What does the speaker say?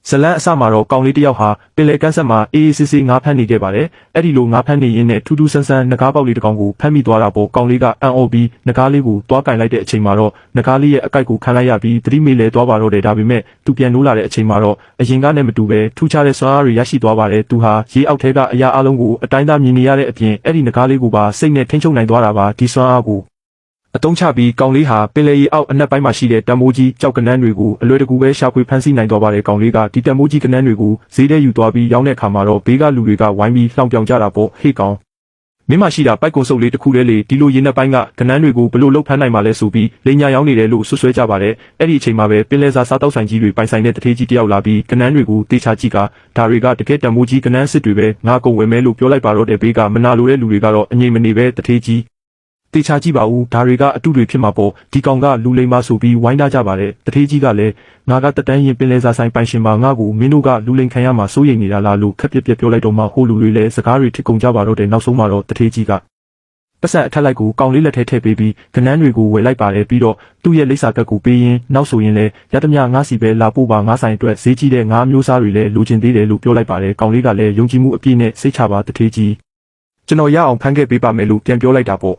ဇလန်းအစမှာတော့ကောင်လေးတစ်ယောက်ဟာပင်လယ်ကမ်းစပ်မှာအေးအေးဆေးဆေးငါးဖမ်းနေခဲ့ပါတယ်။အဲ့ဒီလိုငါးဖမ်းနေရင်းနဲ့ထူးထူးဆန်းဆန်းနဂါးပေါက်လေးတစ်ကောင်ကိုဖမ်းမိသွားတာပေါ့ကောင်လေးကအံ့ဩပြီးနဂါးလေးကိုတွားကင်လိုက်တဲ့အချိန်မှာတော့နဂါးလေးရဲ့အကိုက်ကိုခံလိုက်ရပြီးသတိမေ့လဲသွားပါတော့တယ်ဒါပေမဲ့သူပြန်နိုးလာတဲ့အချိန်မှာတော့အရင်ကနဲ့မတူပဲထူးခြားတဲ့စွမ်းအားတွေရရှိသွားပါတယ်။သူဟာရေအောက်ထဲကအရာအလုံးကိုအတိုင်းသားမြင်နေရတဲ့အပြင်အဲ့ဒီနဂါးလေးကိုပါစိတ်နဲ့ထိန်းချုပ်နိုင်သွားတာပါဒီစွမ်းအားကိုအတုံးချပြီးကောင်လေးဟာပင်လယ်ရေအောက်အနက်ပိုင်းမှာရှိတဲ့တံမိုးကြီးကြောက်ကနန်းတွေကိုအလွယ်တကူပဲရှာဖွေဖမ်းဆီးနိုင်သွားပါတယ်ကောင်လေးကဒီတံမိုးကြီးကနန်းတွေကိုဈေးထဲယူသွားပြီးရောင်းတဲ့အခါမှာတော့ဘေးကလူတွေကဝိုင်းပြီးလှောင်ပြောင်ကြတာပေါ့ဟေ့ကောင်မင်းမရှိတာပိုက်ကုံစုပ်လေးတစ်ခုတည်းလေဒီလိုရေနက်ပိုင်းကကနန်းတွေကိုဘလို့လှုပ်ဖမ်းနိုင်မှလဲဆိုပြီးလိန်ညာရောင်းနေတယ်လို့ဆွဆွဲကြပါတယ်အဲ့ဒီအချိန်မှာပဲပင်လယ်စာစားတောက်ဆိုင်ကြီးတွေပိုင်ဆိုင်တဲ့တထေးကြီးတယောက်လာပြီးကနန်းတွေကိုတေချာကြည့်ကဒါတွေကတကယ်တံမိုးကြီးကနန်းစစ်တွေပဲငါကုန်ဝယ်မဲလို့ပြောလိုက်ပါတော့တဲ့ဘေးကမနာလိုတဲ့လူတွေကတော့အငြိမ်မနေပဲတထေးကြီးတေချာကြည့်ပါဦးဒါတွေကအတုတွေဖြစ်မှာပေါ့ဒီကောင်ကလူလိမ်ပါဆိုပြီးဝိုင်းထားကြပါတယ်တထေးကြီးကလည်းငါကတတန်းရင်ပင်လယ်စာဆိုင်ပိုင်ရှင်ပါငါကိုမင်းတို့ကလူလိမ်ခံရမှာစိုးရိမ်နေတာလားလို့ခက်ပြက်ပြက်ပြောလိုက်တော့မှဟိုလူတွေလည်းစကားတွေထစ်ကုန်ကြပါတော့တယ်နောက်ဆုံးမှာတော့တထေးကြီးကပတ်စံအထက်လိုက်ကိုကောင်လေးလက်ထဲထည့်ပေးပြီးကနန်းတွေကိုဝယ်လိုက်ပါတယ်ပြီးတော့သူ့ရဲ့လိပ်စာကတ်ကိုပေးရင်းနောက်ဆိုရင်လည်းရသမျှငါးစီပဲလာပို့ပါငါးဆိုင်အတွက်ဈေးကြီးတဲ့ငါးမျိုးစားတွေလည်းလိုချင်သေးတယ်လို့ပြောလိုက်ပါတယ်ကောင်လေးကလည်းယုံကြည်မှုအပြည့်နဲ့စိတ်ချပါတထေးကြီးကျွန်တော်ရအောင်ဖမ်းခဲ့ပေးပါမယ်လို့ပြန်ပြောလိုက်တာပေါ့